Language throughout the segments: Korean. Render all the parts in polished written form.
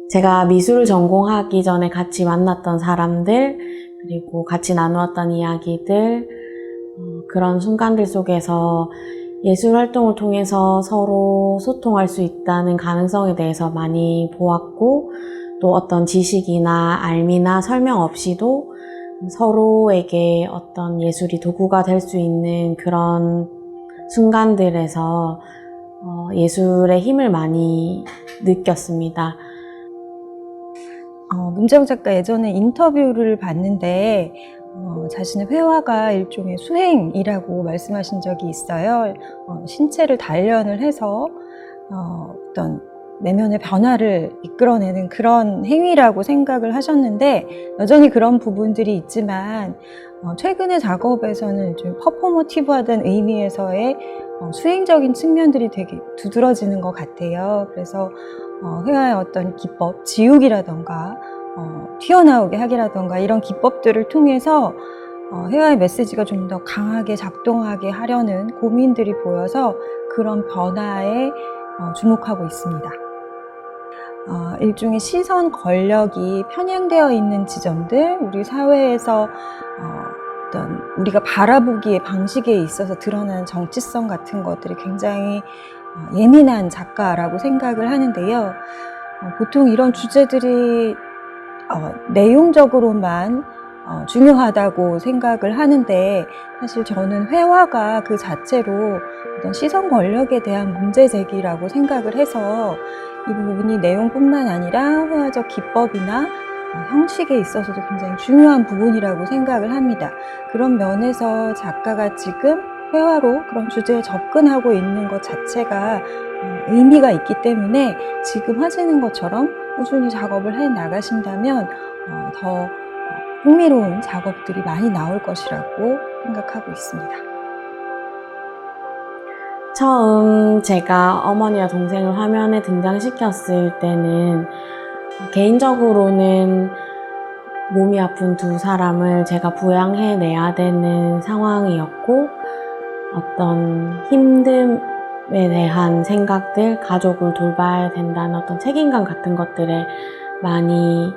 제가 미술을 전공하기 전에 같이 만났던 사람들, 그리고 같이 나누었던 이야기들, 그런 순간들 속에서 예술 활동을 통해서 서로 소통할 수 있다는 가능성에 대해서 많이 보았고, 또 어떤 지식이나 알미나 설명 없이도 서로에게 어떤 예술이 도구가 될 수 있는 그런 순간들에서 예술의 힘을 많이 느꼈습니다. 문재영 작가 예전에 인터뷰를 봤는데 자신의 회화가 일종의 수행이라고 말씀하신 적이 있어요. 신체를 단련을 해서 어떤 내면의 변화를 이끌어내는 그런 행위라고 생각을 하셨는데, 여전히 그런 부분들이 있지만 최근의 작업에서는 좀 퍼포머티브하다는 의미에서의 수행적인 측면들이 되게 두드러지는 것 같아요. 그래서 회화의 어떤 기법, 지우기라던가 튀어나오게 하기라던가 이런 기법들을 통해서 회화의 메시지가 좀 더 강하게 작동하게 하려는 고민들이 보여서 그런 변화에 주목하고 있습니다. 일종의 시선 권력이 편향되어 있는 지점들, 우리 사회에서 어떤 우리가 바라보기의 방식에 있어서 드러나는 정치성 같은 것들이 굉장히 예민한 작가라고 생각을 하는데요. 보통 이런 주제들이 내용적으로만 중요하다고 생각을 하는데, 사실 저는 회화가 그 자체로 어떤 시선 권력에 대한 문제 제기라고 생각을 해서 이 부분이 내용뿐만 아니라 회화적 기법이나 형식에 있어서도 굉장히 중요한 부분이라고 생각을 합니다. 그런 면에서 작가가 지금 회화로 그런 주제에 접근하고 있는 것 자체가 의미가 있기 때문에 지금 하시는 것처럼 꾸준히 작업을 해 나가신다면 더 흥미로운 작업들이 많이 나올 것이라고 생각하고 있습니다. 처음 제가 어머니와 동생을 화면에 등장시켰을 때는 개인적으로는 몸이 아픈 두 사람을 제가 부양해내야 되는 상황이었고, 어떤 힘듦에 대한 생각들, 가족을 돌봐야 된다는 어떤 책임감 같은 것들에 많이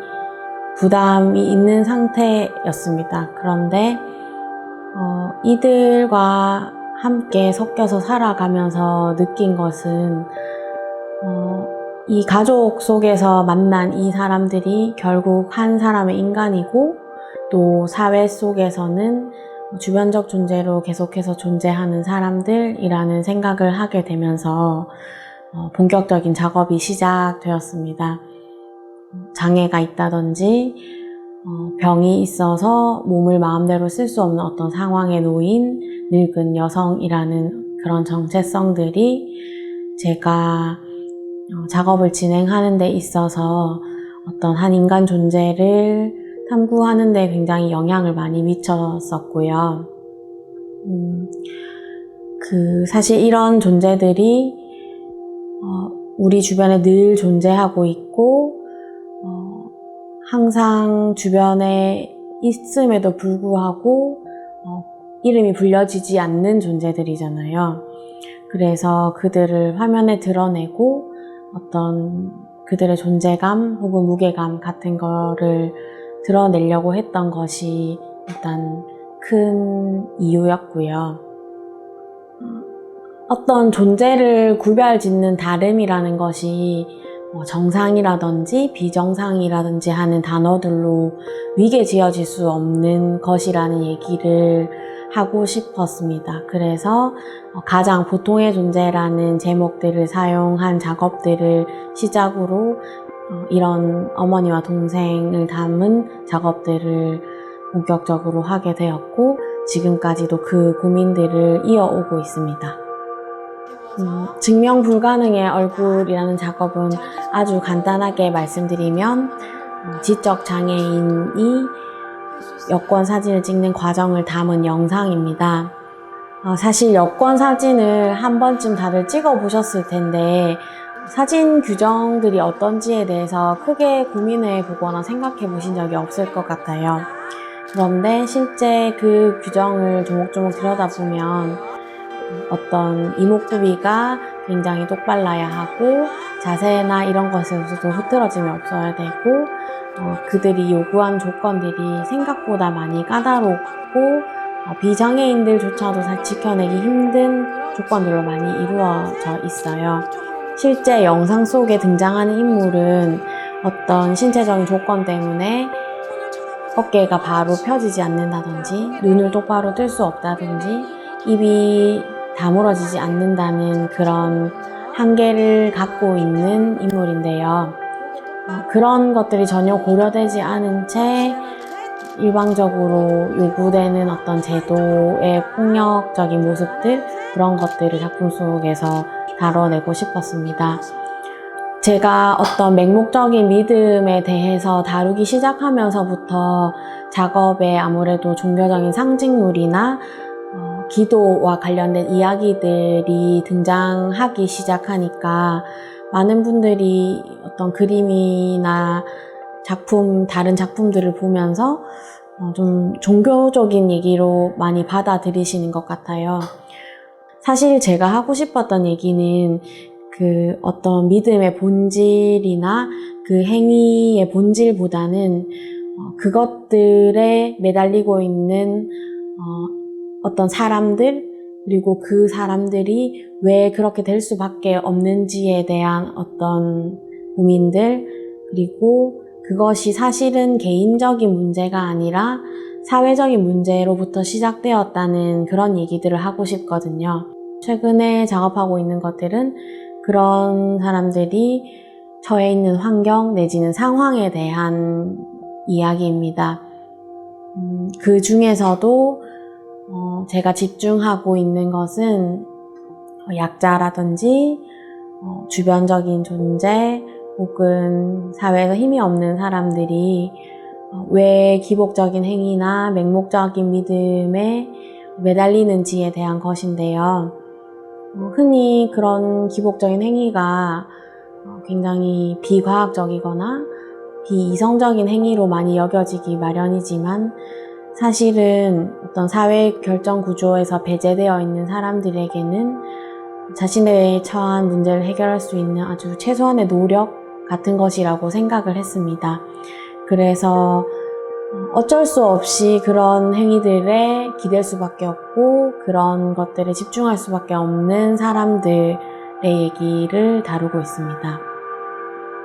부담이 있는 상태였습니다. 그런데 이들과 함께 섞여서 살아가면서 느낀 것은 이 가족 속에서 만난 이 사람들이 결국 한 사람의 인간이고, 또 사회 속에서는 주변적 존재로 계속해서 존재하는 사람들이라는 생각을 하게 되면서 본격적인 작업이 시작되었습니다. 장애가 있다든지 병이 있어서 몸을 마음대로 쓸 수 없는 어떤 상황에 놓인 늙은 여성이라는 그런 정체성들이 제가 작업을 진행하는 데 있어서 어떤 한 인간 존재를 탐구하는 데 굉장히 영향을 많이 미쳤었고요. 사실 이런 존재들이 우리 주변에 늘 존재하고 있고, 항상 주변에 있음에도 불구하고 이름이 불려지지 않는 존재들이잖아요. 그래서 그들을 화면에 드러내고 어떤 그들의 존재감 혹은 무게감 같은 거를 드러내려고 했던 것이 일단 큰 이유였고요. 어떤 존재를 구별짓는 다름이라는 것이 정상이라든지 비정상이라든지 하는 단어들로 위계 지어질 수 없는 것이라는 얘기를 하고 싶었습니다. 그래서 가장 보통의 존재라는 제목들을 사용한 작업들을 시작으로 이런 어머니와 동생을 담은 작업들을 본격적으로 하게 되었고, 지금까지도 그 고민들을 이어오고 있습니다. 증명 불가능의 얼굴이라는 작업은 아주 간단하게 말씀드리면 지적 장애인이 여권 사진을 찍는 과정을 담은 영상입니다. 사실 여권 사진을 한 번쯤 다들 찍어 보셨을 텐데 사진 규정들이 어떤지에 대해서 크게 고민해 보거나 생각해 보신 적이 없을 것 같아요. 그런데 실제 그 규정을 조목조목 들여다보면 어떤 이목구비가 굉장히 똑발라야 하고, 자세나 이런 것에서도 흐트러짐이 없어야 되고 그들이 요구한 조건들이 생각보다 많이 까다롭고 비장애인들조차도 잘 지켜내기 힘든 조건들로 많이 이루어져 있어요. 실제 영상 속에 등장하는 인물은 어떤 신체적인 조건 때문에 어깨가 바로 펴지지 않는다든지 눈을 똑바로 뜰 수 없다든지 입이 다물어지지 않는다는 그런 한계를 갖고 있는 인물인데요. 그런 것들이 전혀 고려되지 않은 채 일방적으로 요구되는 어떤 제도의 폭력적인 모습들, 그런 것들을 작품 속에서 다뤄내고 싶었습니다. 제가 어떤 맹목적인 믿음에 대해서 다루기 시작하면서부터 작업에 아무래도 종교적인 상징물이나 기도와 관련된 이야기들이 등장하기 시작하니까 많은 분들이 어떤 그림이나 다른 작품들을 보면서 좀 종교적인 얘기로 많이 받아들이시는 것 같아요. 사실 제가 하고 싶었던 얘기는 그 어떤 믿음의 본질이나 그 행위의 본질보다는 그것들에 매달리고 있는 어떤 사람들, 그리고 그 사람들이 왜 그렇게 될 수밖에 없는지에 대한 어떤 고민들, 그리고 그것이 사실은 개인적인 문제가 아니라 사회적인 문제로부터 시작되었다는 그런 얘기들을 하고 싶거든요. 최근에 작업하고 있는 것들은 그런 사람들이 처해 있는 환경 내지는 상황에 대한 이야기입니다. 그 중에서도 제가 집중하고 있는 것은 약자라든지 주변적인 존재 혹은 사회에서 힘이 없는 사람들이 왜 기복적인 행위나 맹목적인 믿음에 매달리는지에 대한 것인데요. 흔히 그런 기복적인 행위가 굉장히 비과학적이거나 비이성적인 행위로 많이 여겨지기 마련이지만 사실은 어떤 사회 결정 구조에서 배제되어 있는 사람들에게는 자신의 처한 문제를 해결할 수 있는 아주 최소한의 노력 같은 것이라고 생각을 했습니다. 그래서 어쩔 수 없이 그런 행위들에 기댈 수밖에 없고 그런 것들에 집중할 수밖에 없는 사람들의 얘기를 다루고 있습니다.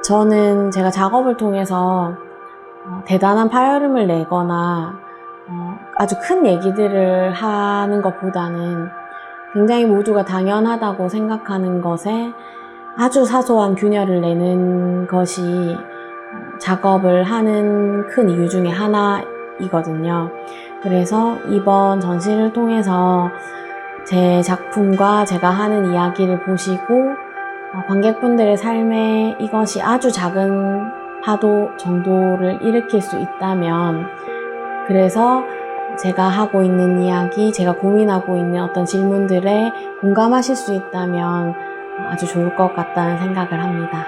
저는 제가 작업을 통해서 대단한 파열음을 내거나 아주 큰 얘기들을 하는 것보다는 굉장히 모두가 당연하다고 생각하는 것에 아주 사소한 균열을 내는 것이 작업을 하는 큰 이유 중에 하나이거든요. 그래서 이번 전시를 통해서 제 작품과 제가 하는 이야기를 보시고 관객분들의 삶에 이것이 아주 작은 파도 정도를 일으킬 수 있다면, 그래서 제가 하고 있는 이야기, 제가 고민하고 있는 어떤 질문들에 공감하실 수 있다면 아주 좋을 것 같다는 생각을 합니다.